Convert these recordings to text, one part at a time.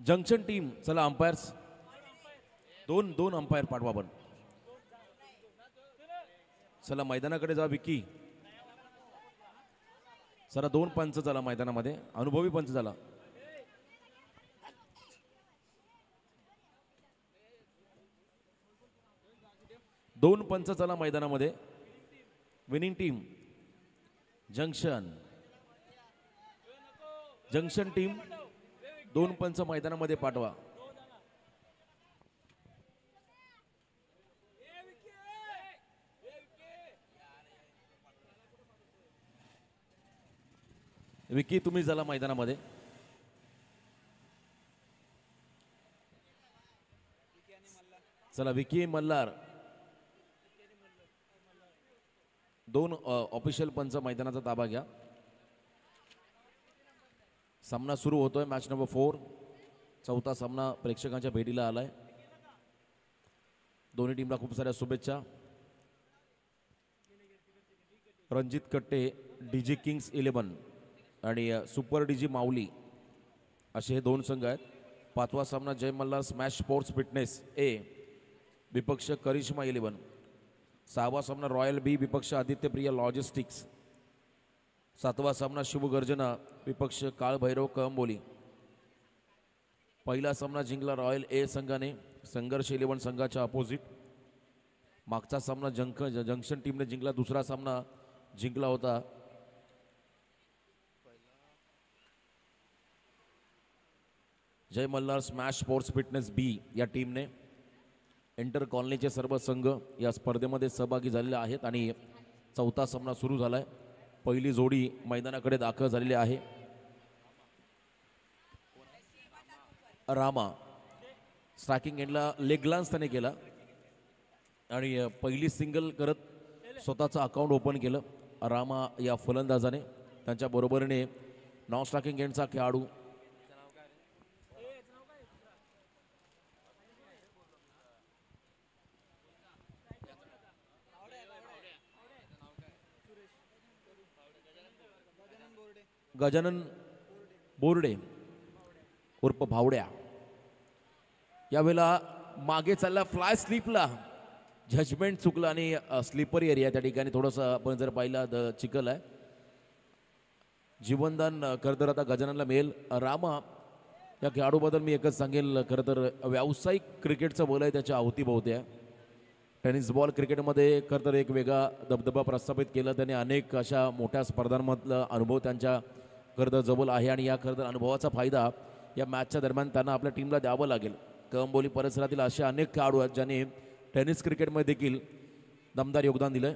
Junction team चला umpires दोन दोन अंपायर पाठवा पण चला मैदानाकडे जा विकी चला दोन पंच चला मैदानामध्ये अनुभवी पंच झाला दोन पंच चला मैदानामध्ये winning team junction junction team दोन पंच मैदानामध्ये पाठवा विकी तुम्ही झाला मैदानामध्ये चला विकी मल्हार दोन ऑफिशियल पंच मैदानाचा ताबा घ्या सामना सुरू होतोय मॅच नंबर 4 चौथा सामना प्रेक्षकांच्या भेटीला आलाय दोन्ही टीमला खूप साऱ्या शुभेच्छा रणजित कट्टे डीजी किंग्स 11 आणि सुपर डीजी माऊली असे हे दोन संघ आहेत पाचवा सामना जय मल्हार स्मॅश स्पोर्ट्स फिटनेस ए विपक्ष करिश्मा 11 सहावा सामना रॉयल बी विपक्ष आदित्यप्रिया लॉजिस्टिक्स सातवा सामना शिवगर्जना विपक्ष काळभैरव कळंबोली पहिला सामना जिंकला रॉयल ए संघाने संघर्ष 11 संघाच्या अपोजिट मागचा सामना जंक्शन टीमने जिंकला दुसरा सामना जिंकला होता जय मल्हार स्मॅश स्पोर्ट्स फिटनेस बी या टीमने इंटर कॉलनीचे सर्व संघ या स्पर्धेमध्ये सहभागी झालेले आहेत आणि चौथा सामना सुरू झालाय पहिली जोडी मैदानाकडे दाखल झालेली आहे रामा स्ट्रायकिंग एंडला लेग लान्स त्याने केला आणि पहिली सिंगल करत स्वतःचं अकाउंट ओपन केलं रामा या फलंदाजाने त्यांच्या बरोबरीने नॉन स्ट्रायकिंग एंडचा खेळाडू गजानन बोर्डे उर्फ भावड्या यावेळेला मागे चालला फ्लाय स्लिपला जजमेंट चुकलं आणि स्लिपर एरिया त्या ठिकाणी थोडंसं आपण जर पाहिलं चिखल आहे जीवनदान खरं तर आता गजाननला मिळेल रामा या खेळाडूबद्दल मी एकच सांगेल खरं तर व्यावसायिक क्रिकेटचं बोल आहे त्याच्या अवतीभोवती आहे टेनिस बॉल क्रिकेटमध्ये खरं तर एक वेगळा दबदबा प्रस्थापित केला त्याने अनेक अशा मोठ्या स्पर्धांमधला अनुभव त्यांच्या खरं तर जवळ आहे आणि या खरं तर अनुभवाचा फायदा या मॅचच्या दरम्यान त्यांना आपल्या टीमला द्यावं लागेल कळंबोली परिसरातील असे अनेक खेळाडू आहेत ज्यांनी टेनिस क्रिकेटमध्ये देखील दमदार योगदान दिलंय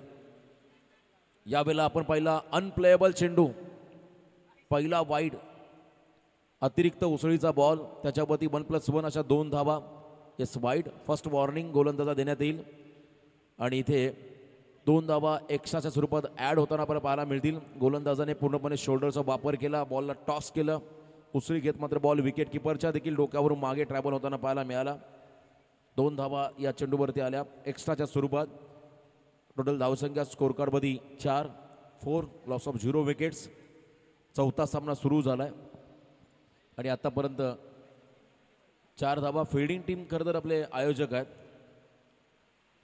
यावेळेला आपण पाहिला अनप्लेएबल चेंडू पहिला वाईड अतिरिक्त उसळीचा बॉल त्याच्यावरती 1+1 अशा 2 धावा येस वाईड फर्स्ट वॉर्निंग गोलंदाजा देण्यात येईल आणि इथे 2 धावा एक्स्ट्राच्या स्वरूपात ॲड होताना आपल्याला पाहायला मिळतील गोलंदाजाने पूर्णपणे शोल्डरचा वापर केला बॉलला टॉस केलं उसळी घेत मात्र बॉल विकेट किपरच्या देखील डोक्यावरून मागे ट्रॅव्हल होताना पाहायला मिळाला 2 धावा या चेंडूवरती आल्या एक्स्ट्राच्या स्वरूपात टोटल धावसंख्या स्कोर कार्डमध्ये 4 लॉस ऑफ 0 विकेट्स चौथा सामना सुरू झालाय आणि आतापर्यंत 4 धावा फिल्डिंग टीम खरं तर आपले आयोजक आहेत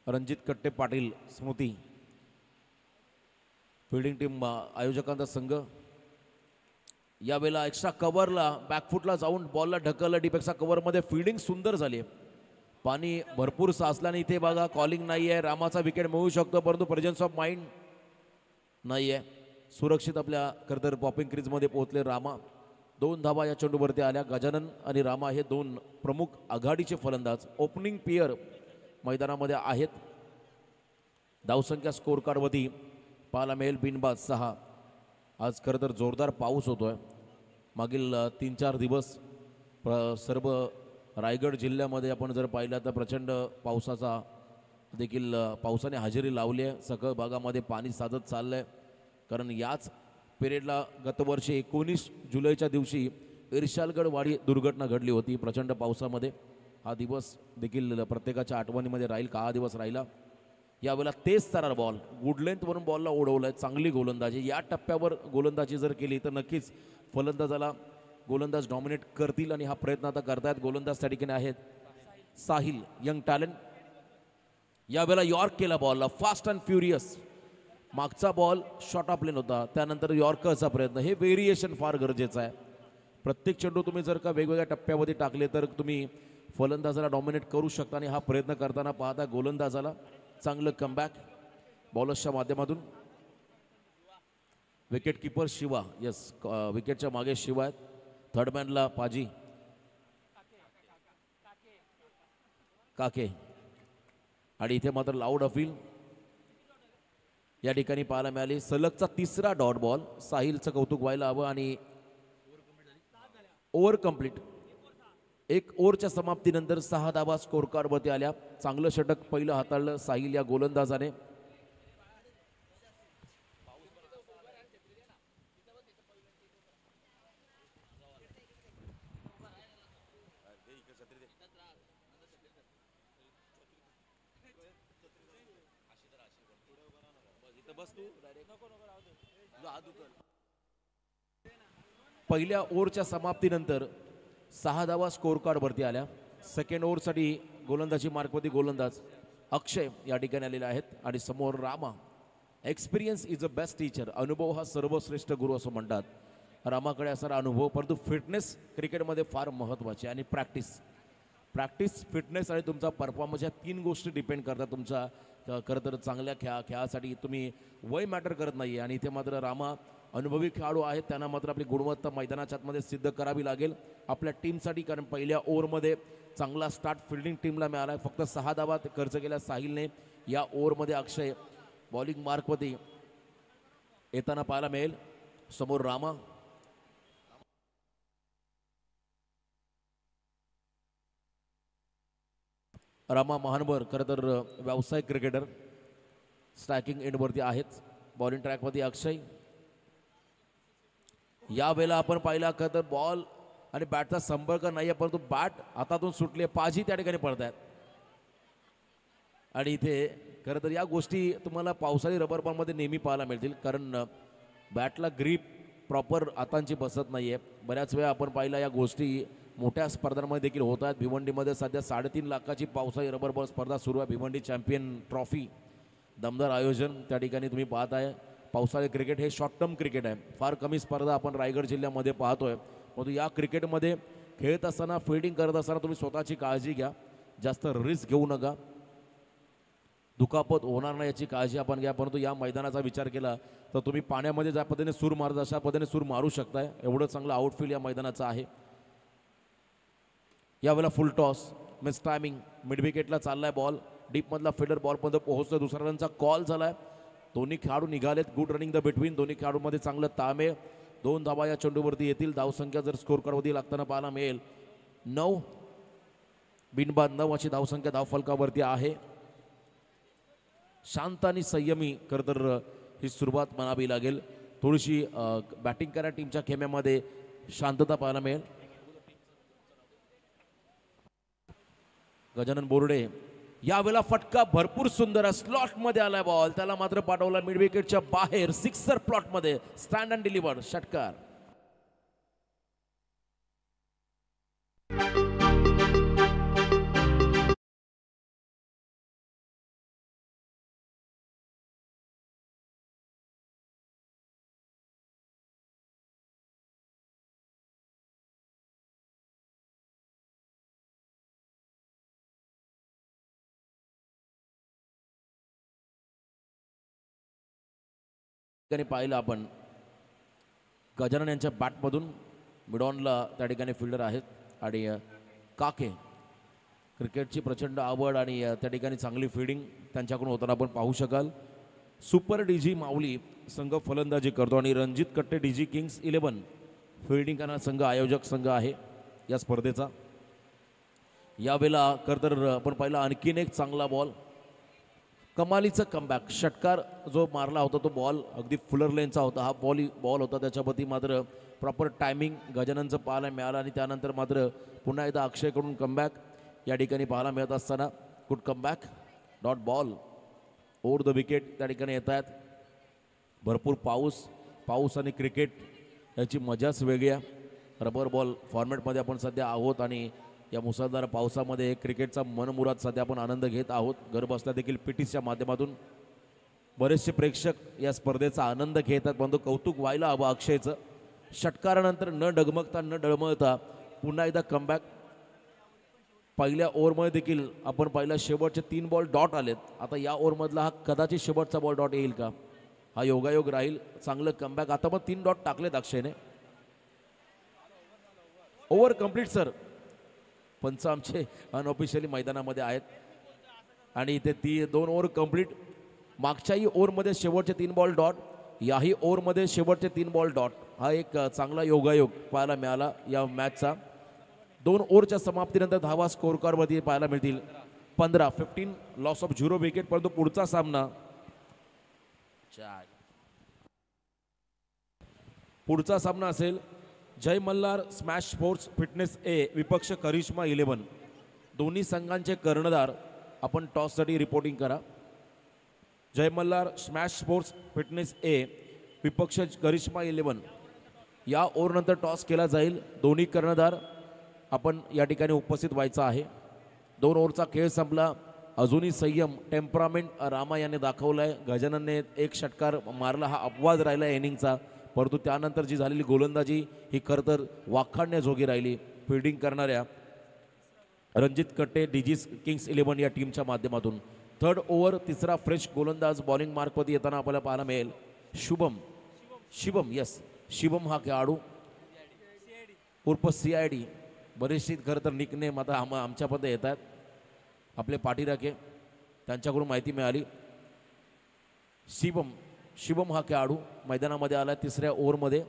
रणजित कट्टे पाटील स्मृती फिल्डिंग टीम आयोजकांचा संघ यावेळेला एक्स्ट्रा कव्हरला बॅकफुटला जाऊन बॉलला ढकललं डीपेक्षा कव्हरमध्ये फिल्डिंग सुंदर झाली पाणी भरपूर साचल्याने इथे बघा कॉलिंग नाही आहे रामाचा विकेट मिळू शकतो परंतु प्रेझेन्स ऑफ माइंड नाही आहे सुरक्षित आपल्या खरं तर पॉपिंग क्रीजमध्ये पोहोचले रामा 2 धावा या चेंडूवरती आल्या गजानन आणि रामा हे 2 प्रमुख आघाडीचे फलंदाज ओपनिंग पेयर मैदानामध्ये आहेत धावसंख्या स्कोर कार्डवरती पाहायला मिळेल बिनबाद 6 आज खरं तर जोरदार पाऊस होतोय मागील 3-4 दिवस सर्व रायगड जिल्ह्यामध्ये आपण जर पाहिलं तर प्रचंड पावसाचा देखील पावसाने हजेरी लावली आहे सखल भागामध्ये पाणी साचत चाललं आहे कारण याच पिरियडला गतवर्षी 19 जुलैच्या दिवशी इर्शालगड वाडी दुर्घटना घडली होती प्रचंड पावसामध्ये हा दिवस देखील प्रत्येकाच्या आठवणीमध्ये राहील का हा दिवस राहिला यावेळेला तेच तारार बॉल गुड लेंथवरून बॉलला उडवलं आहे चांगली गोलंदाजी या टप्प्यावर गोलंदाजी जर केली तर नक्कीच फलंदाजाला गोलंदाज डॉमिनेट करतील आणि हा प्रयत्न आता करतायत. गोलंदाज त्या ठिकाणी आहेत साहिल, यंग टॅलेंट. यावेळेला यॉर्क केला बॉलला, फास्ट अँड फ्युरियस. मागचा बॉल शॉर्ट ऑफ लेन होता, त्यानंतर यॉर्करचा प्रयत्न. हे व्हेरिएशन फार गरजेचं आहे. प्रत्येक चेंडू तुम्ही जर का वेगवेगळ्या टप्प्यामध्ये टाकले तर तुम्ही फलंदाजाला डॉमिनेट करू शकता. आणि हा प्रयत्न करताना पाहता गोलंदाजाला चांगलं कमबॅक बॉलर्सच्या माध्यमातून. विकेट किपर शिवा, यस, विकेटच्या मागे शिवा आहेत. थर्ड मॅनला पाजी काके. आणि इथे मात्र लाऊड अपील या ठिकाणी पाहायला मिळाली. सलगचा तिसरा डॉट बॉल. साहिलचं कौतुक व्हायला हवं. आणि ओव्हर कंप्लीट. एक ओव्हरच्या समाप्तीनंतर 6 धावा स्कोर कार्डवरती आल्या. चांगलं षटक पहिलं हाताळलं साहिल या गोलंदाजाने. पहिल्या ओव्हरच्या समाप्तीनंतर 6 धावा स्कोर कार्डवरती आल्या. सेकंड ओव्हरसाठी गोलंदाजी मार्कवरती गोलंदाज अक्षय या ठिकाणी आलेले आहेत. आणि समोर Rama. Experience is a best teacher. अनुभव हा सर्वश्रेष्ठ गुरु असं म्हणतात. रामाकडे असणारा अनुभव, परंतु फिटनेस क्रिकेटमध्ये फार महत्त्वाची. आणि प्रॅक्टिस, फिटनेस आणि तुमचा परफॉर्मन्स या 3 गोष्टी डिपेंड करतात तुमचा खरं तर चांगल्या खेळासाठी. तुम्ही वय मॅटर करत नाही. आणि इथे मात्र रामा अनुभवी खेळाडू आहेत. त्यांना मात्र आपली गुणवत्ता मैदानाच्या आतमध्ये सिद्ध करावी लागेल आपल्या टीमसाठी. कारण पहिल्या ओव्हरमध्ये चांगला स्टार्ट फिल्डिंग टीमला मिळाला आहे. फक्त 6 धावा खर्च केल्या साहिलने. या ओव्हरमध्ये अक्षय बॉलिंग मार्कवरती येताना पाहायला मिळेल. समोर रामा. रामा महानवर खरं तर व्यावसायिक क्रिकेटर. स्ट्रायकिंग एंडवरती आहेत. बॉलिंग ट्रॅकवरती अक्षय. यावेळेला आपण पाहिला खरं तर बॉल आणि बॅटचा संपर्क नाही आहे, परंतु बॅट हातातून सुटली. पाजी त्या ठिकाणी पडत आहेत. आणि इथे खरं तर या गोष्टी तुम्हाला पावसाळी रबर बॉलमध्ये नेहमी पाहायला मिळतील. कारण बॅटला ग्रीप प्रॉपर हातांची बसत नाही आहे. बऱ्याच वेळा आपण पाहिला या गोष्टी मोठ्या स्पर्धांमध्ये देखील होत आहेत. भिवंडीमध्ये सध्या 3.5 लाखाची पावसाळी रबर बॉल स्पर्धा सुरू आहे. भिवंडी चॅम्पियन ट्रॉफी, दमदार आयोजन त्या ठिकाणी तुम्ही पाहत आहे. पावसाळी क्रिकेट हे शॉर्ट टर्म क्रिकेट आहे. फार कमी स्पर्धा आपण रायगड जिल्ह्यामध्ये पाहतोय. परंतु या क्रिकेटमध्ये खेळत असताना, फिल्डिंग करत असताना तुम्ही स्वतःची काळजी घ्या. जास्त रिस्क घेऊ नका. दुखापत होणार नाही याची काळजी आपण घ्या. परंतु या मैदानाचा विचार केला तर तुम्ही पाण्यामध्ये ज्या पद्धतीने सूर मारत अशा पद्धतीने सूर मारू शकताय. एवढं चांगलं आउटफील्ड या मैदानाचं आहे. यावेळेला full toss, miss timing. Mid विकेटला चाललाय बॉल. डीपमधला फिल्डर बॉलपर्यंत पोहोचतोय. दुसऱ्या रनचा कॉल झालाय. दोन्ही खेळाडू निघालेत. Good running the between. दोन्ही खेळाडूंमध्ये चांगलं ताळमेळ. 2 धावा या चेंडूवरती येतील. धावसंख्या जर स्कोर कार्डवरती लागताना पाहायला मिळेल 9. बिनबाद 9 अशी धावसंख्या धावफलकावरती आहे. शांत आणि संयमी खरं तर ही सुरुवात म्हणावी लागेल. थोडीशी बॅटिंग करा टीमच्या खेम्यामध्ये शांतता पाहायला मिळेल. गजानन बोर्डे. यावेळेला फटका भरपूर सुंदर स्लॉटमध्ये आलाय बॉल. त्याला मात्र पाठवला मिड विकेटच्या बाहेर. सिक्सर प्लॉटमध्ये. स्टँड अँड डिलिव्हर्ड षटकार. पाहिलं आपण गजानन यांच्या बॅटमधून मिडॉनला त्या ठिकाणी फिल्डर आहेत. आणि काके. क्रिकेटची प्रचंड आवड आणि त्या ठिकाणी चांगली फिल्डिंग त्यांच्याकडून होताना आपण पाहू शकाल. सुपर डीजी माऊली संघ फलंदाजी करतो आणि रणजित कट्टे डीजी किंग्स 11 फिल्डिंग करणारा संघ आयोजक संघ आहे या स्पर्धेचा. यावेळेला खरं तर आपण पाहिला आणखीन एक चांगला बॉल. कमालीचं कमबॅक. षटकार जो मारला होता तो बॉल अगदी फुलर लेनचा होता. हा बॉल होता. त्याच्यावरती मात्र प्रॉपर टायमिंग गजाननचं पाहायला मिळालं. आणि त्यानंतर मात्र पुन्हा एकदा अक्षयकडून कमबॅक या ठिकाणी पाहायला मिळत असताना good comeback. Dot ball over the wicket त्या ठिकाणी येत आहेत. भरपूर पाऊस आणि क्रिकेट याची मजाच वेगळी आहे. रबर बॉल फॉर्मॅटमध्ये आपण सध्या आहोत आणि या मुसळधार पावसामध्ये क्रिकेटचा मनमुराद सध्या आपण आनंद घेत आहोत. घर बसल्या देखील PTच्या माध्यमातून बरेचसे प्रेक्षक या स्पर्धेचा आनंद घेतात. परंतु कौतुक व्हायला हवं अक्षयचं. षटकारानंतर न डगमगता न डळमळता पुन्हा एकदा कमबॅक. पहिल्या ओव्हरमध्ये देखील आपण पहिल्या शेवटचे 3 बॉल डॉट आलेत. आता या ओव्हरमधला हा कदाचित शेवटचा बॉल डॉट येईल का, हा योगायोग राहील. चांगलं कमबॅक. आता पण 3 डॉट टाकलेत अक्षयने. Over complete sir. पंच आमचे अनऑफिशियली मैदानामध्ये आहेत आणि इथे 2 ओव्हर कंप्लीट. मागच्याही ओव्हरमध्ये शेवटचे 3 बॉल डॉट, याही ओव्हरमध्ये शेवटचे 3 बॉल डॉट. हा एक चांगला योगायोग पाहायला मिळाला या मॅचचा. 2 ओव्हरच्या समाप्तीनंतर धावा स्कोर कार्डवरती पाहायला मिळतील. 15 लॉस ऑफ 0 विकेट. परंतु पुढचा सामना असेल जय मल्हार स्मॅश स्पोर्ट्स फिटनेस ए विपक्ष करिश्मा 11. दोन्ही संघांचे कर्णधार आपण टॉससाठी रिपोर्टिंग करा. जय मल्हार स्मॅश स्पोर्ट्स फिटनेस ए विपक्ष करिश्मा 11. या ओव्हरनंतर टॉस केला जाईल. दोन्ही कर्णधार आपण या ठिकाणी उपस्थित व्हायचं आहे. 2 ओव्हरचा खेळ संपला. अजूनही संयम टेम्परामेंट रामा याने दाखवलाय. गजाननने एक षटकार मारला, हा अपवाद राहिला इनिंगचा. परंतु त्यानंतर जी झालेली गोलंदाजी ही खरं तर वाखाणण्याजोगी राहिली. फिल्डिंग करणाऱ्या रणजित कट्टे डीजीस किंग्स 11 या टीमच्या माध्यमातून. 3rd ओव्हर तिसरा फ्रेश गोलंदाज बॉलिंग मार्कवरती येताना आपल्याला पाहायला मिळेल. शिवम हा खेळाडू उर्फ CID. बरेचशी खरं तर निकनेम आता आमच्यामध्ये येत आहेत. आपले पाठीराखे त्यांच्याकडून माहिती मिळाली. शिवम हा खेळाडू मैदानामध्ये आला 3ऱ्या ओव्हरमध्ये.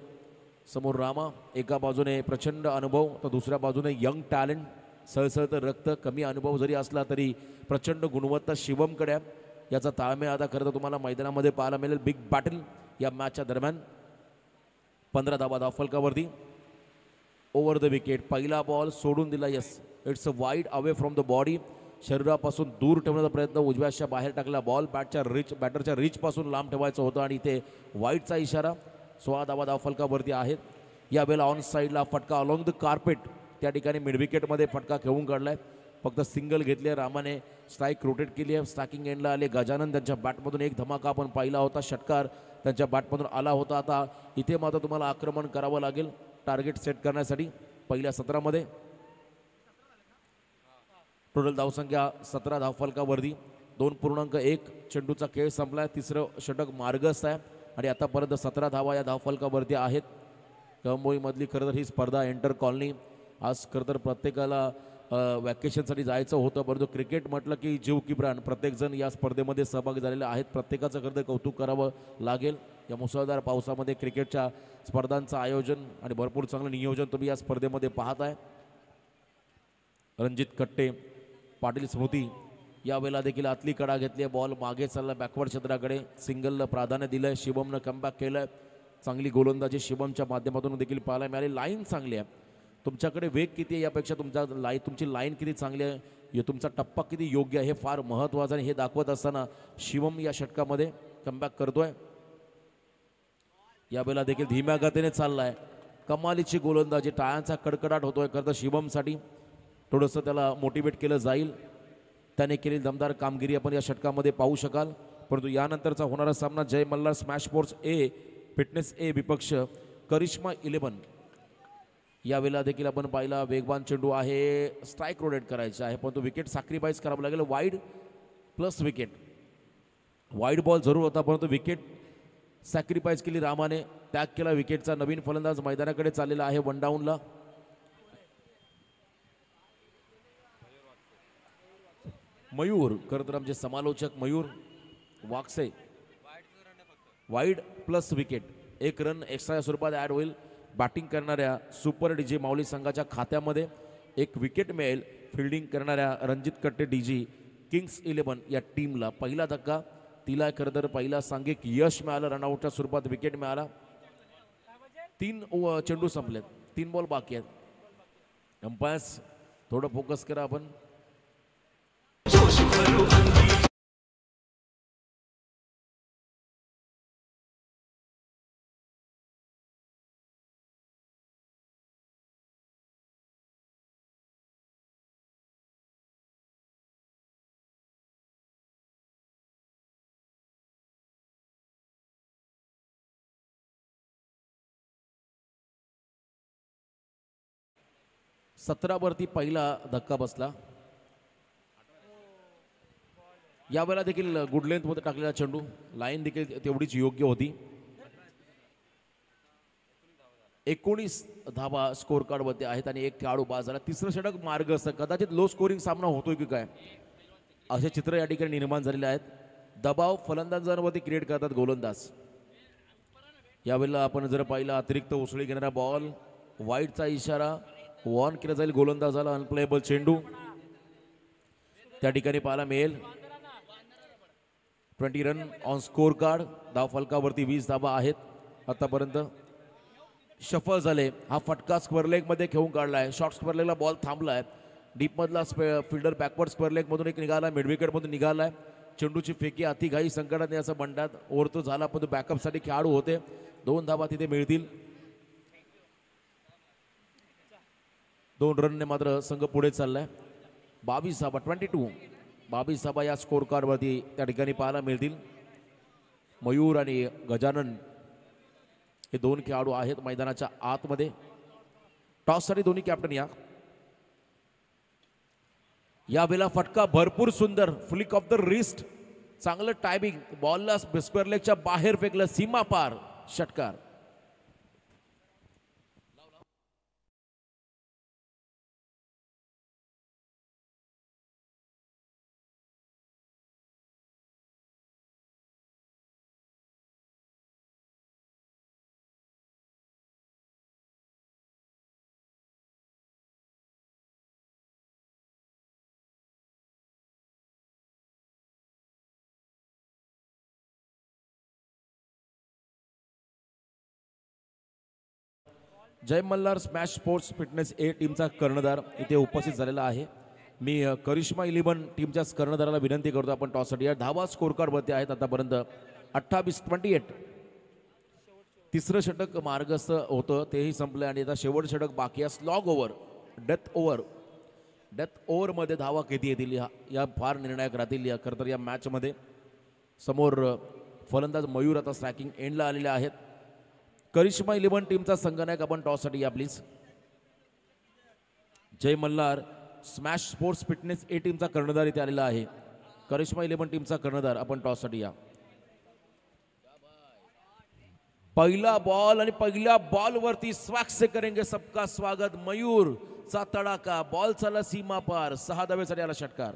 समोर रामा. एका बाजूने प्रचंड अनुभव तर दुसऱ्या बाजूने यंग टॅलेंट, सळसळतं रक्त. कमी अनुभव जरी असला तरी प्रचंड गुणवत्ता शिवमकडे. याचा ताळमेळ आता खरं तर तुम्हाला मैदानामध्ये पाहायला मिळेल. बिग बॅटल या मॅचच्या दरम्यान. 15 धावा धावफलकावरती. Over the wicket. पहिला बॉल सोडून दिला. Yes, it's a wide away from the body. शरीरापासून दूर ठेवण्याचा प्रयत्न. उजव्याच्या बाहेर टाकला बॉल. बॅटरच्या रीचपासून लांब ठेवायचं होतं आणि इथे वाईडचा इशारा. 16 धावा धावफलकावरती आहेत. यावेळेला ऑन साईडला फटका अलॉंग द कार्पेट. त्या ठिकाणी मिड विकेटमध्ये फटका खेळून काढलाय. फक्त सिंगल घेतली. रामाने स्ट्राईक रोटेट केली आहे. स्टॅकिंग एंडला आले गजानन. त्यांच्या बॅटमधून एक धमाका आपण पाहिला होता. षटकार त्यांच्या बॅटमधून आला होता. आता इथे मात्र तुम्हाला आक्रमण करावं लागेल टार्गेट सेट करण्यासाठी. पहिल्या 17मध्ये टोटल धावसंख्या 17 धावफलकावरती. 2.1 चेंडूचा खेळ संपलाय. 3रं षटक मार्गस्थ आहे आणि आतापर्यंत 17 धावा या धावफलकावरती आहेत. कळंबोळीमधली खरं तर ही स्पर्धा एंटर कॉलनी. आज खरं तर प्रत्येकाला वॅकेशनसाठी जायचं होतं, परंतु क्रिकेट म्हटलं की जीव की प्राण. प्रत्येकजण या स्पर्धेमध्ये सहभागी झालेले आहेत. प्रत्येकाचं खरं तर कौतुक करावं लागेल. या मुसळधार पावसामध्ये क्रिकेटच्या स्पर्धांचं आयोजन आणि भरपूर चांगलं नियोजन तुम्ही या स्पर्धेमध्ये पाहत आहे. रणजित कट्टे, पाटील स्मृती यावेळेला देखील आतली कडा घेतली. बॉल मागे चालला बॅकवर्ड क्षेत्राकडे. सिंगलला प्राधान्य दिलं आहे. शिवमनं कमबॅक केलं आहे. चांगली गोलंदाजी शिवमच्या माध्यमातून देखील पाहायला मिळाली. लाईन चांगली आहे. तुमच्याकडे वेग किती आहे यापेक्षा तुमची लाईन किती चांगली आहे, तुमचा टप्पा किती योग्य आहे हे फार महत्त्वाचं. आणि हे दाखवत असताना शिवम या षटकामध्ये कमबॅक करतोय. यावेळेला देखील धीम्या गतीने चाललाय. कमालीची गोलंदाजी. टाळ्यांचा कडकडाट होतोय. खरं तर शिवमसाठी थोडंसं त्याला मोटिवेट केलं जाईल. त्याने केलेली दमदार कामगिरी आपण या षटकामध्ये पाहू शकाल. परंतु यानंतरचा होणारा सामना जय मल्हार स्मॅश स्पोर्ट्स ए फिटनेस ए विपक्ष करिश्मा 11. यावेळेला देखील आपण पाहिला वेगवान चेंडू आहे. स्ट्राईक रोटेट करायचे आहे, परंतु विकेट सॅक्रिफाईस करावं लागेल. Wide plus wicket. Wide ball जरूर होता, परंतु विकेट सॅक्रिफाईस केली रामाने. त्याग केला विकेटचा. नवीन फलंदाज मैदानाकडे चाललेला आहे वन डाऊनला. मयूर, खरं तर आमचे समालोचक Mayur Wakse. Wide plus wicket. 1 run extra स्वरूपात ॲड होईल. बॅटिंग करणाऱ्या सुपर डीजी माऊली संघाच्या खात्यामध्ये 1 विकेट मिळेल. फिल्डिंग करणाऱ्या रणजित कट्टे डीजी किंग्स 11 या टीमला पहिला धक्का. तिला खरं तर पहिला सांघिक यश मिळालं. रनआउटच्या स्वरूपात विकेट मिळाला. 3 चेंडू संपलेत. 3 बॉल बाकी आहेत. अंपायर्स थोडं फोकस करा आपण. 17 वरती पहिला धक्का बसला. यावेळेला देखील गुड लेंथ मध्ये टाकलेला चेंडू, लाईन देखील तेवढीच योग्य होती. 19 धावा स्कोर कार्ड वरती आहेत आणि एक खेळाडू बाद झाला. तिसरं षटक मार्ग असं कदाचित लो स्कोरिंग सामना होतोय की काय असे चित्र या ठिकाणी निर्माण झालेले आहेत. दबाव फलंदाजांवरती क्रिएट करतात गोलंदाज. यावेळेला आपण जर पाहिला अतिरिक्त उसळी घेणारा बॉल, वाईटचा इशारा, वॉर्न केला जाईल गोलंदाजाला. अनप्लेएबल चेंडू त्या ठिकाणी पाहायला मिळेल. 20 रन ऑन स्कोर कार्ड. धाव फलकावरती 20 धावा आहेत आतापर्यंत. शफल झाले. हा फटका स्क्वेअर लेग मध्ये खेळून काढलाय. शॉर्ट स्क्वेअर लेगला बॉल थांबलाय. डीप मधला फिल्डर बॅकवर्ड स्क्वेअर लेग मधून एक निघाला, मिड विकेट मधून निघालाय. चेंडूची फेकी अति घाई संकटात असं म्हणतात. ओव्हर तो झाला पण बॅकअप साठी खेळाडू होते. 2 धावा तिथे मिळतील. 2 रनने मात्र संघ पुढे चाललाय. 22 धावा 22 धावा या स्कोर कार्ड वरती त्या ठिकाणी पाहायला मिळतील. मयूर आणि गजानन हे 2 खेळाडू आहेत मैदानाच्या आतमध्ये. टॉस साठी दोन्ही कॅप्टन या वेळेला फटका भरपूर सुंदर, फ्लिक ऑफ द रिस्ट, चांगलं टायमिंग. बॉलला स्क्वेअर लेगच्या बाहेर फेकलं, सीमा पार षटकार. जय Malhar smash sports fitness A टीमचा कर्णधार इथे उपस्थित झालेला आहे. मी करिश्मा 11 टीमच्या कर्णधाराला विनंती करतो आपण टॉससाठी. या धावा स्कोर कार्ड वरती आहेत आतापर्यंत 28. तिसरं षटक मार्गस्थ होतं तेही संपलं आणि आता शेवट षटक बाकी आहे. स्लॉग ओव्हर, डेथ ओव्हर मध्ये धावा किती येतील या फार निर्णायक राहतील. या खरं तर या मॅच मध्ये समोर फलंदाज मयूर आता स्ट्रायकिंग एंडला आलेले आहेत. करिश्मा 11 टीमचा संघनायक आपण टॉससाठी या please. Jai Malhar smash sports fitness A टीमचा कर्णधार इथे आलेला आहे. करिश्मा 11 टीमचा कर्णधार आपण टॉससाठी या. पहिला बॉल आणि पहिल्या बॉल वरती स्वॅग से करेंगे सबका स्वागत. मयूर चा तडाका, बॉल चालला सीमा पार. 6 धावेसाठी आला षटकार.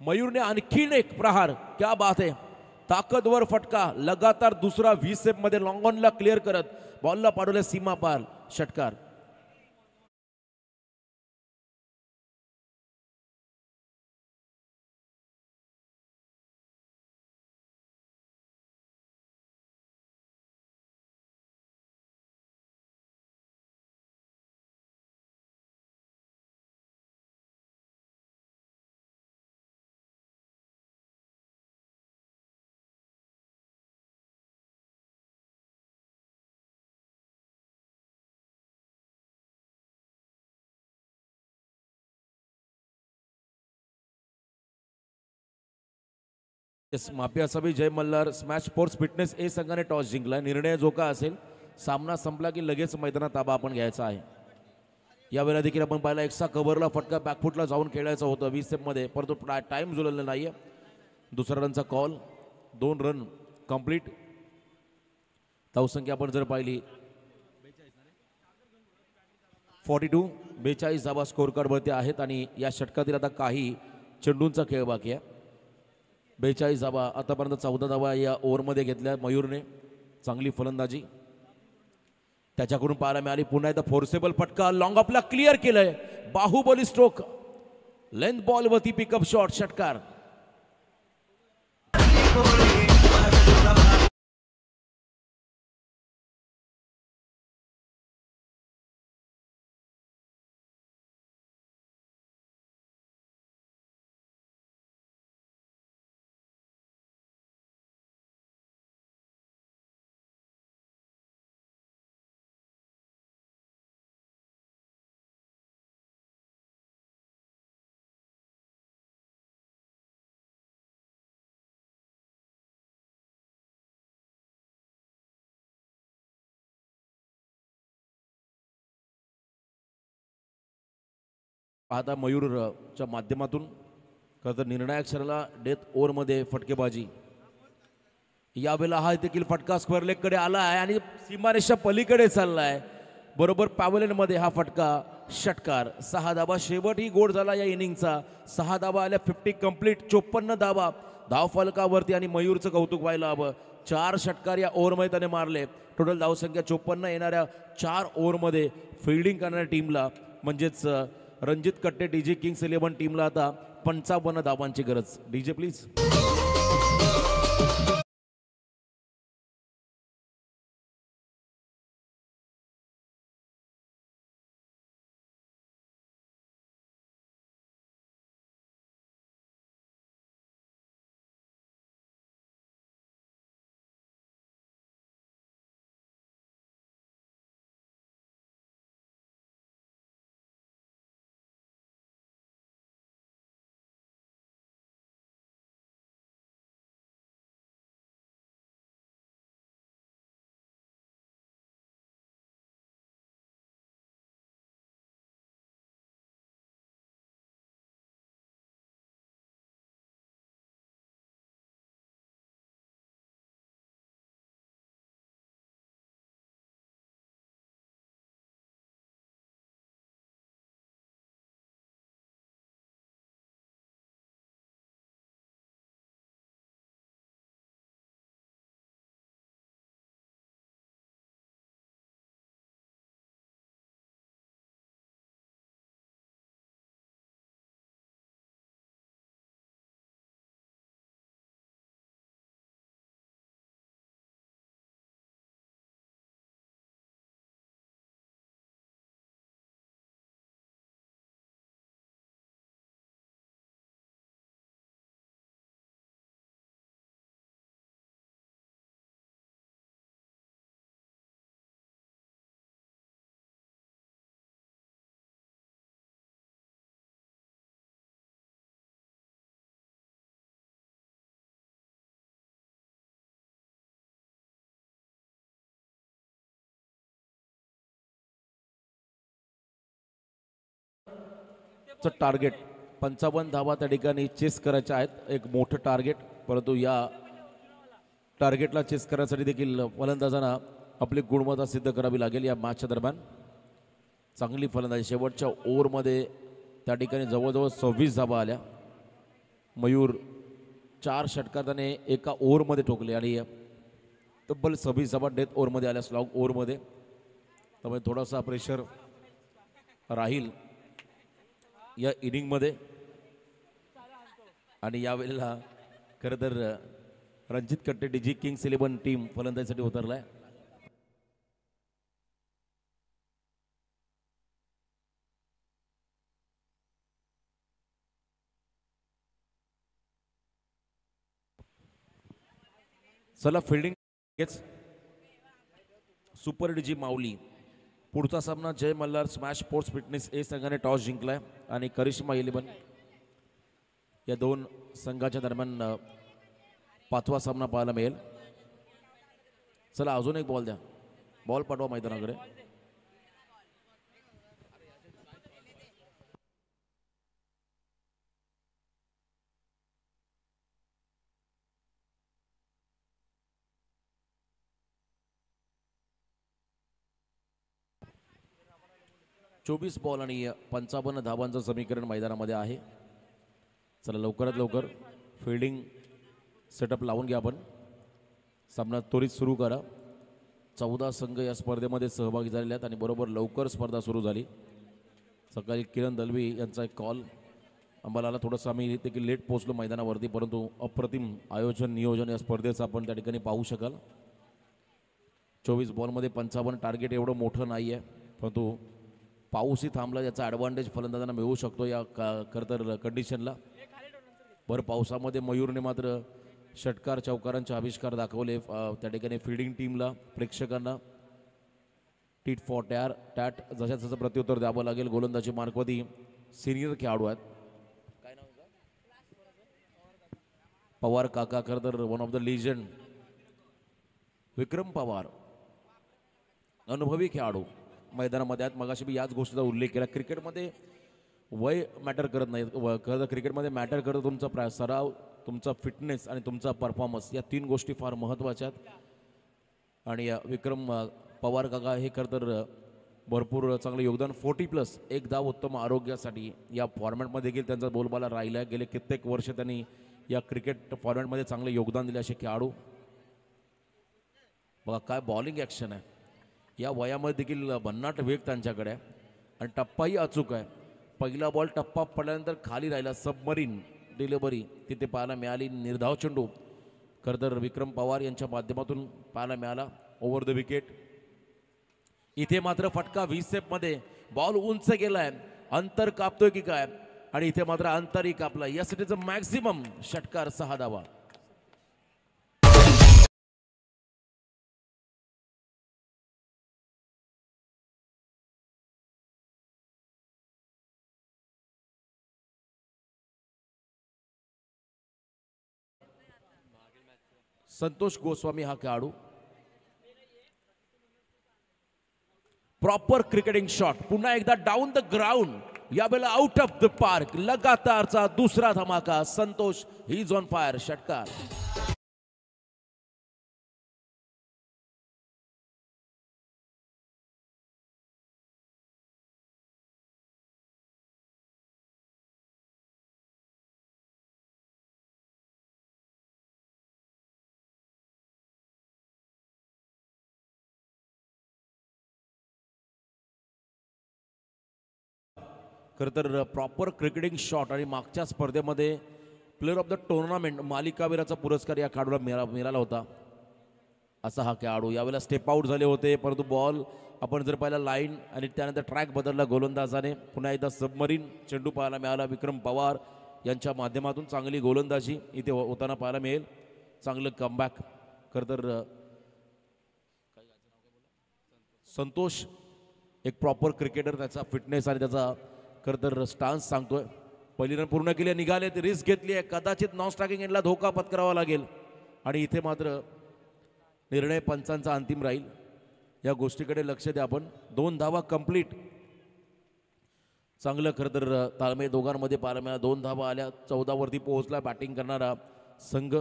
मयूरने आणखीन एक प्रहार, क्या बात है. ताकदवर फटका, लगातार दुसरा व्ही सेप मध्ये लॉंग ऑनला क्लिअर करत बॉलला पाडवले सीमा पार षटकार. माफी असावी. जय मल्हार स्मॅश स्पोर्ट्स फिटनेस ए संघाने टॉस जिंकला. निर्णय जो का असेल, सामना संपला की लगेच मैदानात ताबा आपण घ्यायचा आहे. यावेळेला देखील आपण पाहिला एक्स्ट्रा कव्हरला फटका बॅकफुटला जाऊन खेळायचा होता 20 स्टेप मध्ये, परंतु टाइम जुळलेला नाहीये. दुसरा रनचा कॉल. 2 run complete. धावसंख्या आपण जर पाहिली 42 धावा स्कोर कार्ड वरती आहेत आणि या षटकातील आता काही चेंडूंचा खेळ बाकी आहे. 42 धावा आतापर्यंत. 14 धावा या ओव्हरमध्ये घेतल्या मयूरने. चांगली फलंदाजी त्याच्याकडून पाहायला मिळाली. पुन्हा एकदा फोर्सेबल फटका, लॉंग ऑफला क्लिअर केलंय. बाहुबली स्ट्रोक, लेंथ बॉल वरती पिकअप शॉट षटकार. आता मयूरच्या माध्यमातून खरं तर निर्णायक क्षणाला डेथ ओव्हरमध्ये फटकेबाजी. यावेळेला हा देखील फटका स्क्वेअर लेगकडे आला आहे आणि सीमारेषा पलीकडे चालला आहे. बरोबर पॅव्हलियनमध्ये हा फटका षटकार. 6 धाबा शेवट ही गोड झाला या इनिंगचा. 6 धाबा आल्या, 50 कंप्लीट, 54 धाबा धावफलकावरती आणि मयूरचं कौतुक व्हायला हवं. 4 षटकार या ओव्हरमध्ये त्याने मारले. टोटल धावसंख्या 54 येणाऱ्या 4 ओव्हरमध्ये फिल्डिंग करणाऱ्या टीमला म्हणजेच रणजित कट्टे डीजे किंग्स 11 टीमला आता 55 धावांची गरज. DJ please. टार्गेट 55 धावा त्या ठिकाणी चेस करायच्या आहेत. एक मोठं टार्गेट, परंतु या टार्गेटला चेस करण्यासाठी देखील फलंदाजांना आपली गुणवत्ता सिद्ध करावी लागेल. या मॅचच्या दरम्यान चांगली फलंदाजी. शेवटच्या ओव्हरमध्ये त्या ठिकाणी जवळजवळ 26 धावा आल्या. मयूर 4 षटकार त्याने एका ओव्हरमध्ये ठोकले आणि तब्बल 26 धावा डेथ ओव्हरमध्ये आल्या, स्लॉग ओव्हरमध्ये. त्यामुळे थोडासा प्रेशर राहील या इनिंगमध्ये. आणि यावेळेला खरं तर रणजित कट्टे डीजी किंग्स 11 टीम फलंदाजीसाठी उतरलाय. चला फिल्डिंग सुपर डीजी माऊली. पुढचा सामना जय मल्हार स्मॅश स्पोर्ट्स फिटनेस ए संघाने टॉस जिंकलाय आणि करिश्मा 11 या 2 संघाच्या दरम्यान 5वा सामना पाहायला मिळेल. चला अजून एक बॉल द्या, बॉल पाठवा मैदानाकडे. चोवीस बॉल आणि 55 धावांचं समीकरण मैदानामध्ये आहे. चला लवकरात लवकर फिल्डिंग सेटअप लावून घ्या. आपण सामना त्वरित सुरू करा. 14 संघ या स्पर्धेमध्ये सहभागी झालेले आहेत आणि बरोबर लवकर स्पर्धा सुरू झाली. सकाळी किरण दलवी यांचा एक कॉल आम्हाला आला. थोडंसं आम्ही देखील लेट पोहोचलो मैदानावरती, परंतु अप्रतिम आयोजन नियोजन या स्पर्धेचं आपण त्या ठिकाणी पाहू शकाल. 24 बॉलमध्ये 55 टार्गेट एवढं मोठं नाही आहे, परंतु पाऊसही थांबला याचा ॲडव्हान्टेज फलंदाजांना मिळू शकतो या खरं तर कंडिशनला. भर पावसामध्ये मयूरने मात्र षटकार चौकारांचे आविष्कार दाखवले त्या ठिकाणी फिल्डिंग टीमला, प्रेक्षकांना. टीट फॉर टॅट जशा जसं प्रत्युत्तर द्यावं लागेल. गोलंदाजी मार्कवरती सिनियर खेळाडू आहेत. काय नाव पवार काका, खरं तर वन ऑफ द लिजंड. विक्रम पवार अनुभवी खेळाडू मैदानामध्ये आहेत. मगाशी मी याच गोष्टीचा उल्लेख केला. क्रिकेटमध्ये वय मॅटर करत नाही. खरं क्रिकेटमध्ये मॅटर करतं तुमचा सराव, तुमचा फिटनेस आणि तुमचा परफॉर्मन्स, या 3 गोष्टी फार महत्त्वाच्या आहेत. आणि विक्रम पवार काका हे खरं तर भरपूर चांगलं योगदान, 40+ एक धाव उत्तम आरोग्यासाठी या फॉर्मॅटमध्ये देखील त्यांचा बोलबाला राहिला आहे. गेले कित्येक वर्ष त्यांनी या क्रिकेट फॉर्मॅटमध्ये चांगले योगदान दिले असे खेळाडू. बघा काय बॉलिंग ॲक्शन आहे, या वयामध्ये देखील भन्नाट वेग त्यांच्याकडे आहे आणि टप्पाही अचूक आहे. पहिला बॉल टप्पा पडल्यानंतर खाली राहिला, सबमरीन डिलिव्हरी तिथे पाहायला मिळाली. निर्धाव चेंडू खरं तर विक्रम पवार यांच्या माध्यमातून पाहायला मिळाला ओव्हर द विकेट. इथे मात्र फटका 20 स्टेपमध्ये, बॉल उंच गेलाय, अंतर कापतोय की काय, आणि इथे मात्र अंतरही कापला. यासाठीच मॅक्सिमम षटकार 6 धावा. संतोष गोस्वामी हा खेळाडू, प्रॉपर क्रिकेटिंग शॉट, पुन्हा एकदा डाऊन द ग्राउंड, यावेळेला आउट ऑफ द पार्क. लगातारचा दुसरा धमाका. Santosh he is on fire. षटकार. खरं तर प्रॉपर क्रिकेटिंग शॉट आणि मागच्या स्पर्धेमध्ये प्लेअर ऑफ द टुर्नामेंट मालिकावीराचा पुरस्कार या खेळाडूला मिळाला होता. असा हा खेळाडू यावेळेला स्टेप आउट झाले होते, परंतु बॉल आपण जर पाहिला लाईन आणि त्यानंतर ट्रॅक बदलला गोलंदाजाने. पुन्हा एकदा सबमरीन चेंडू पाहायला मिळाला. विक्रम पवार यांच्या माध्यमातून चांगली गोलंदाजी इथे होताना पाहायला मिळेल. चांगलं कमबॅक. खरं तर संतोष एक प्रॉपर क्रिकेटर, त्याचा फिटनेस आणि त्याचा खरं तर स्टान्स सांगतोय. पहिली रन पूर्ण केली, निघाले, रिस्क घेतली आहे, कदाचित नॉन स्ट्रायकिंग एंडला धोका पत्करावा लागेल आणि इथे मात्र निर्णय पंचांचा अंतिम राहील. या गोष्टीकडे लक्ष द्या आपण. 2 धावा कंप्लीट. चांगलं खरं तर ताळमेळ दोघांमध्ये पाहायला मिळाला. 2 धावा आल्या, 14 वरती पोहोचला बॅटिंग करणारा संघ.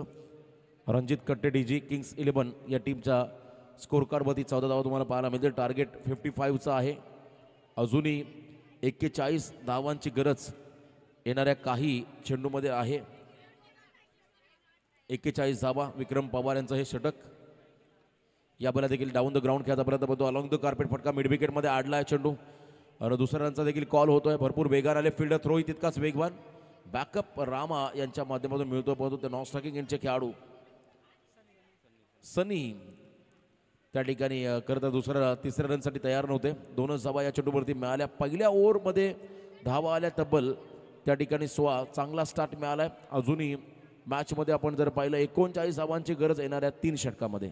रणजित कट्टे डीजी किंग्स 11 या टीमच्या स्कोर कार्डवरती 14 धावा तुम्हाला पाहायला मिळतील. टार्गेट 55चं आहे. अजूनही 41 धावांची गरज येणाऱ्या काही चेंडूमध्ये आहे. 41 धावा. विक्रम पवार यांचं हे षटक. या बला देखील डाऊन द ग्राउंड खेळाचा प्रयत्न करतो. अलॉंग द कार्पेट फटका मिड विकेटमध्ये आडला आहे चेंडू. आणि दुसऱ्या रनचा देखील कॉल होतोय. भरपूर वेगान आले, फिल्डर थ्रोही तितकाच वेगवान. बॅकअप रामा यांच्या माध्यमातून मिळतो, परंतु ते नॉन स्ट्रायकिंग यांचे खेळाडू सनी त्या ठिकाणी करता तिसऱ्या रनसाठी तयार नव्हते. 2च धावा या चेंडूवरती मिळाल्या. पहिल्या ओव्हरमध्ये धावा आल्या तब्बल त्या ठिकाणी 16. चांगला स्टार्ट मिळालाय. अजूनही मॅचमध्ये आपण जर पाहिलं 39 धावांची गरज येणाऱ्या 3 षटकामध्ये.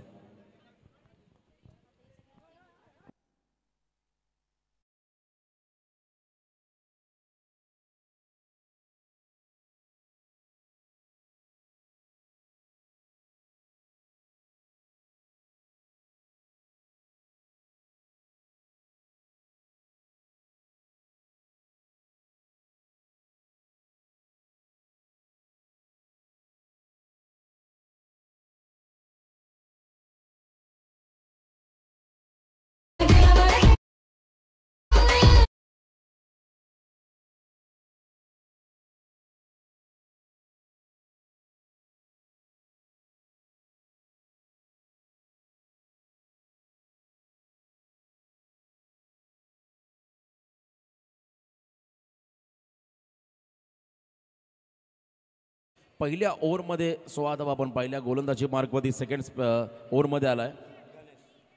पहिल्या ओव्हरमध्ये 16 धावा आपण पहिल्या गोलंदाजी मार्कवरती सेकंड ओव्हरमध्ये आलाय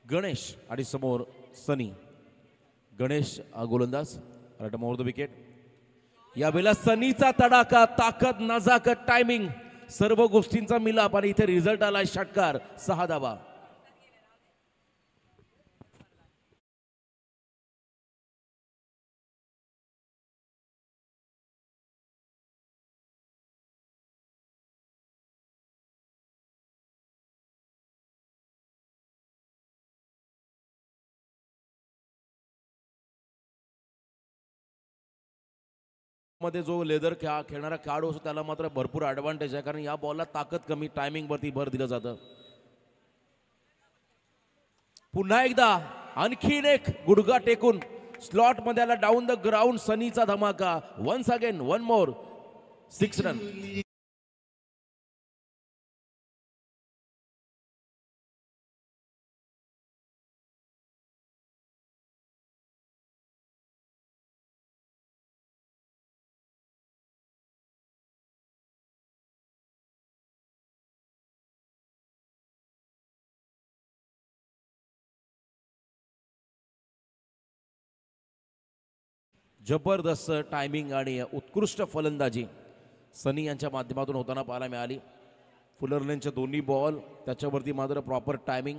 गणेश आणि समोर सनी. गणेश गोलंदाज ओव्हर द विकेट. यावेळेला सनीचा तडाखा, ताकद, नजाकत, टायमिंग सर्व गोष्टींचा मिलाप आणि इथे रिझल्ट आलाय षटकार. 6 धावा. मध्ये जो लेदर खेळणारा खेळाडू असतो त्याला मात्र भरपूर ॲडव्हान्टेज आहे, कारण या बॉलला ताकद कमी, टायमिंगवरती भर दिलं जातं. पुन्हा एकदा आणखीन एक गुडघा टेकून स्लॉट मध्ये आला डाऊन द ग्राउंड सनीचा धमाका. Once again one more 6 run. जबरदस्त टायमिंग आणि उत्कृष्ट फलंदाजी सनी यांच्या माध्यमातून होताना पाहायला मिळाली. फुलरलेनचे दोन्ही बॉल त्याच्यावरती मात्र प्रॉपर टायमिंग,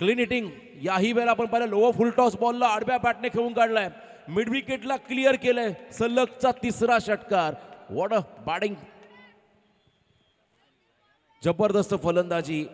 क्लीन हिटिंग. याही वेळेला आपण पाहिलं लोअर फुल टॉस बॉलला आडव्या बॅटने खेळून काढलाय, मिड विकेटला क्लिअर केलंय. सलगचा तिसरा षटकार. व्हॉट अ बॅटिंग, जबरदस्त फलंदाजी.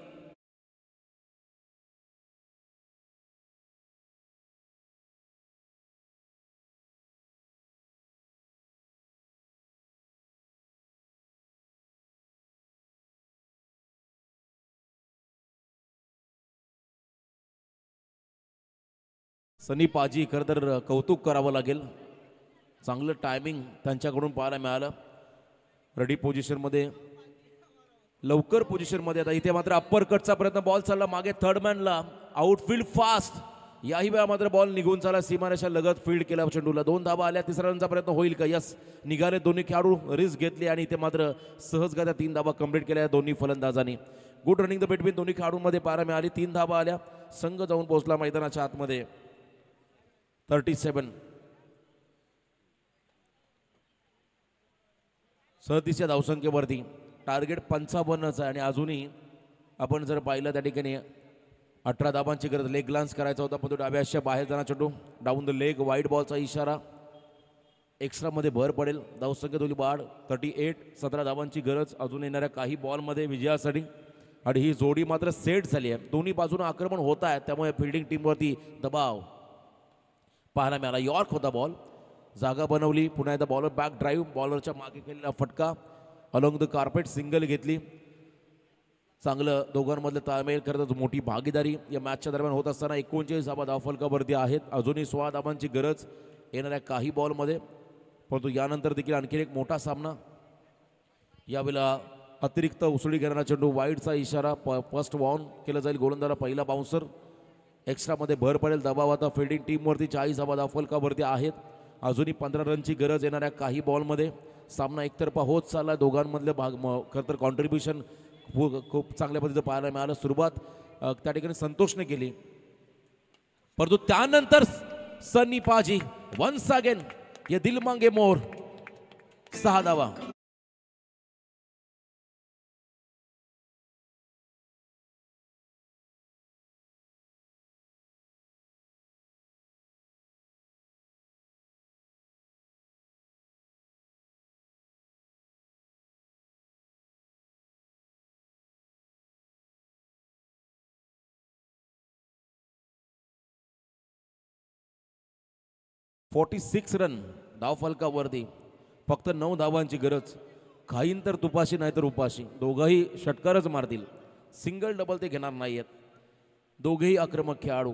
सनी पाजी खरं तर कौतुक करावं लागेल, चांगलं टायमिंग त्यांच्याकडून पाहायला मिळालं. रेडी पोझिशनमध्ये, लवकर पोझिशनमध्ये. आता इथे मात्र अप्पर कटचा प्रयत्न, बॉल चालला मागे थर्डमॅनला, आउटफील्ड फास्ट. याही वेळा मात्र बॉल निघून चालला सीमारेषा लगत, फील्ड केला चेंडूला. 2 धावा आल्या, तिसऱ्या रनचा प्रयत्न होईल का? यस, निघाले दोन्ही खेळाडू, रिस्क घेतली आणि इथे मात्र सहजगत्या 3 धावा कंप्लीट केल्या दोन्ही फलंदाजांनी. गुड रनिंग द बिटवीन दोन्ही खेळाडूंमध्ये पाहायला मिळाली. 3 धावा आल्या, संघ जाऊन पोहोचला मैदानाच्या आतमध्ये. 37. 37 धावसंख्येवरती टार्गेट 55च आहे आणि अजूनही आपण जर पाहिलं त्या ठिकाणी 18 धाबांची गरज. लेग ग्लान्स करायचा होता पण तो डाव्या हातच्या बाहेर जाणार चेंडू, डाऊन द लेग, वाईड बॉलचा इशारा. एक्स्ट्रामध्ये भर पडेल, धावसंख्या दोन्ही वाढ. 38. 17 धाबांची गरज अजून येणाऱ्या काही बॉलमध्ये विजयासाठी. आणि ही जोडी मात्र सेट झाली आहे, दोन्ही बाजूने आक्रमण होत आहे, त्यामुळे फिल्डिंग टीमवरती दबाव पाहायला मिळाला. यॉर्क होता बॉल, जागा बनवली. पुन्हा एकदा बॉलर बॅक ड्राईव्ह, बॉलरच्या मागे केलेला फटका, अलॉंग द कार्पेट सिंगल घेतली. चांगलं दोघांमधलं ताळमेळ करत मोठी भागीदारी या मॅचच्या दरम्यान होत असताना 39 धाबा धावफलकावरती आहेत. अजूनही 16 धाबांची गरज येणाऱ्या काही बॉलमध्ये, परंतु यानंतर देखील आणखी एक मोठा सामना. यावेळेला अतिरिक्त उसळी घेणारा चेंडू, वाईडचा इशारा, फर्स्ट बाउंड केलं जाईल. गोलंदाजाला पहिला बाउन्सर. एक्स्ट्रामध्ये भर पडेल, दबाव आता फिल्डिंग टीमवरती. 40 धाबा धावफलकावरती आहेत. अजूनही 15 रनची गरज येणाऱ्या काही बॉलमध्ये. सामना एकतर्फा होत चालला, दोघांमधले खरं तर कॉन्ट्रीब्युशन खूप चांगल्या पद्धतीचं पाहायला मिळालं. सुरुवात त्या ठिकाणी संतोषने केली, परंतु त्यानंतर सनी पाजी वन्स अगेन ये दिल मांगे मोर. 6 धावा. $46 रन धावफलकावरती, फक्त 9 धावांची गरज. खाईन तर तुपाशी नाही तर उपाशी, दोघंही षटकारच मारतील, सिंगल डबल ते घेणार नाहीयेत. दोघेही आक्रमक खेळाडू.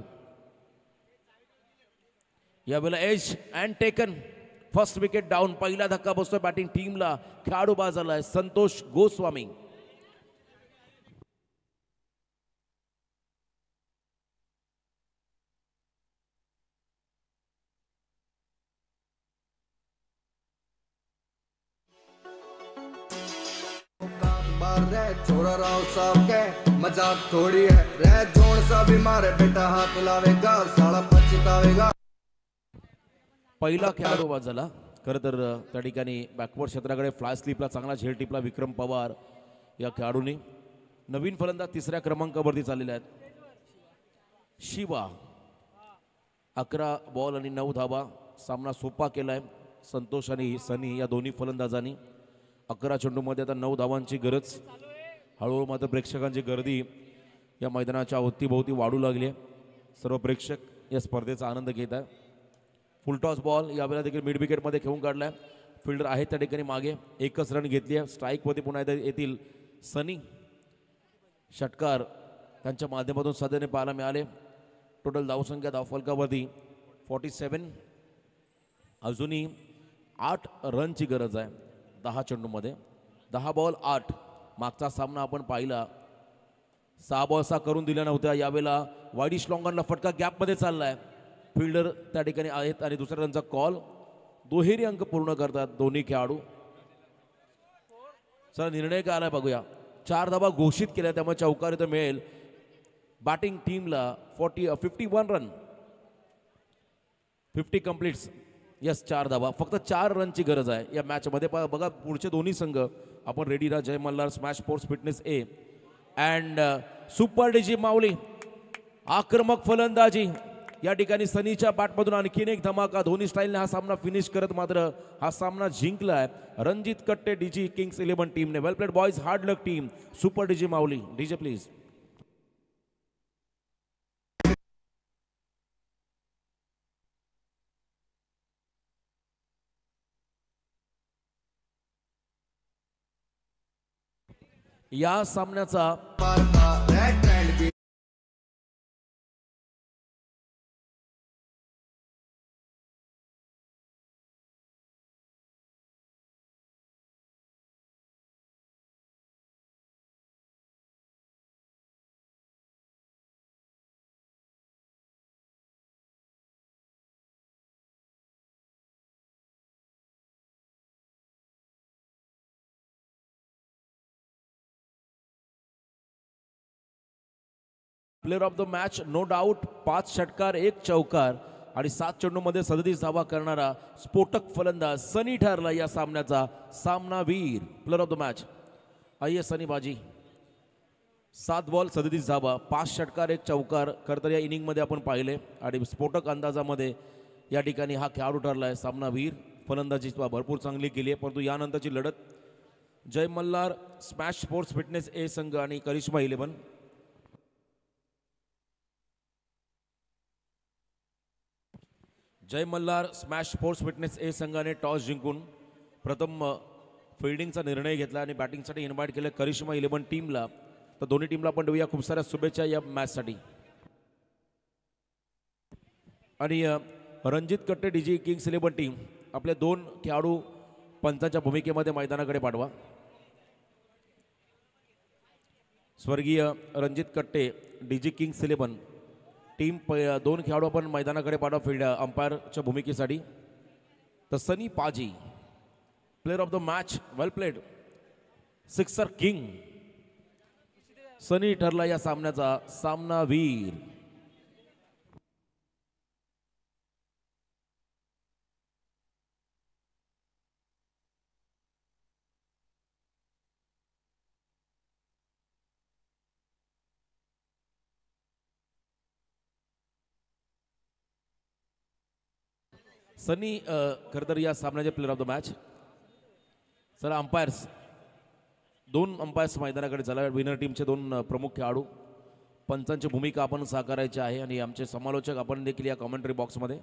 यावेळेला edge and taken, first wicket down. पहिला धक्का बसतो बॅटिंग टीमला. खेळाडू बाजारला आहे संतोष गोस्वामी. छोरा राव साहब के मजाक थोड़ी है, रह जोन सा भी मारे बेटा हाथ लावेगा, साला पछतावेगा. पहिला खेळाडू बाजाला. खरं तर त्या ठिकाणी बॅकवर्ड क्षेत्राकडे फ्लाय स्लिपला चांगला झेल टिपला विक्रम पवार या खेळाडूंनी. नवीन फलंदाज 3ऱ्या क्रमांकावरती चाललेले आहेत. शिवा 11 बॉल आणि 9 धावा. सामना सोपा केलाय संतोष आणि सनी या दोन्ही फलंदाजांनी. 11 चेंडूमध्ये आता 9 धावांची गरज. हळूहळू मात्र प्रेक्षकांची गर्दी या मैदानाच्या अवतीभोवती वाढू लागली आहे. सर्व प्रेक्षक या स्पर्धेचा आनंद घेत आहे. फुलटॉस बॉल यावेळेला देखील मिड विकेटमध्ये खेळून काढलाय. फिल्डर आहे त्या ठिकाणी मागे एकच रन घेतली आहे. स्ट्राईकवरती पुन्हा एकदा येतील सनी. षटकार त्यांच्या माध्यमातून साधने पाहायला मिळाले. टोटल धावसंख्या धावफलकावरती 47. अजूनही 8 रनची गरज आहे 10 चेंडूमध्ये. 10 बॉल 8. मागचा सामना आपण पाहिला 6 बॉल 6 करून दिल्या नव्हत्या. यावेळेला वाईडिश लॉंगॉनला फटका गॅपमध्ये चाललाय. फिल्डर त्या ठिकाणी आहेत आणि दुसऱ्या रनचा कॉल. दुहेरी अंक पूर्ण करतात दोन्ही खेळाडू. चला निर्णय काय आलाय बघूया. 4 धावा घोषित केल्या त्यामुळे चौकार इथं मिळेल बॅटिंग टीमला. 51 रन 50 कंप्लीट्स. यस 4 धावा फक्त 4 रनची गरज आहे या मॅचमध्ये. बघा पुढचे दोन्ही संघ आपण रेडी राहा. Jai Malhar smash sports fitness A and super DG Mauli. आक्रमक फलंदाजी या ठिकाणी सनीच्या बॅटमधून आणखीन एक धमाका. दोन्ही स्टाईलने हा सामना फिनिश करत मात्र हा सामना जिंकलाय रणजित कट्टे डीजी किंग्स 11 टीमने. Well played boys. Hard luck team. Super DG Mauli. DJ please. या सामन्याचा रेड ट्रेंड की player of the match no doubt. 5 षटकार 1 चौकार आणि 7 चेंडूमध्ये 37 धावा करणारा स्फोटक फलंदाज सनी ठरला या सामन्याचा सामनावीर. प्लेअर ऑफ द मॅच आइए सनी बाजी. 7 बॉल 37 धावा 5 षटकार 1 चौकार खरं या इनिंगमध्ये आपण पाहिले आणि स्फोटक अंदाजामध्ये या ठिकाणी हा खेळाडू ठरलाय सामनावीर. फलंदाजी भरपूर चांगली केली आहे परंतु यानंतरची लढत जय मल्हार स्मॅश स्पोर्ट्स फिटनेस ए संघ आणि करिश्मा 11. जय मल्हार स्मॅश स्पोर्ट्स फिटनेस ए संघाने टॉस जिंकून प्रथम फिल्डिंगचा निर्णय घेतला आणि बॅटिंगसाठी इन्व्हाइट केलं करिश्मा 11 टीमला. तर दोन्ही टीमला आपण देऊया खूप साऱ्या शुभेच्छा या मॅचसाठी. आणि रणजित कट्टे डीजी किंग्स 11 टीम आपले 2 खेळाडू पंचांच्या भूमिकेमध्ये मैदानाकडे पाठवा. स्वर्गीय रणजित कट्टे डीजी किंग्स 11 टीम 2 खेळाडू आपण मैदानाकडे पाठवा फील्ड अंपायरच्या भूमिकेसाठी. तर Sunny paaji player of the match. Well played. Sixer king Sunny ठरला या सामन्याचा सामनावीर. सनी खरं तर या सामन्याचे player of the match. Sir umpires 2 umpires मैदानाकडे झाला. विनर टीमचे 2 प्रमुख खेळाडू. पंचांची भूमिका आपण साकारायची आहे आणि आमचे समालोचक आपण देखील या कॉमेंट्री बॉक्समध्ये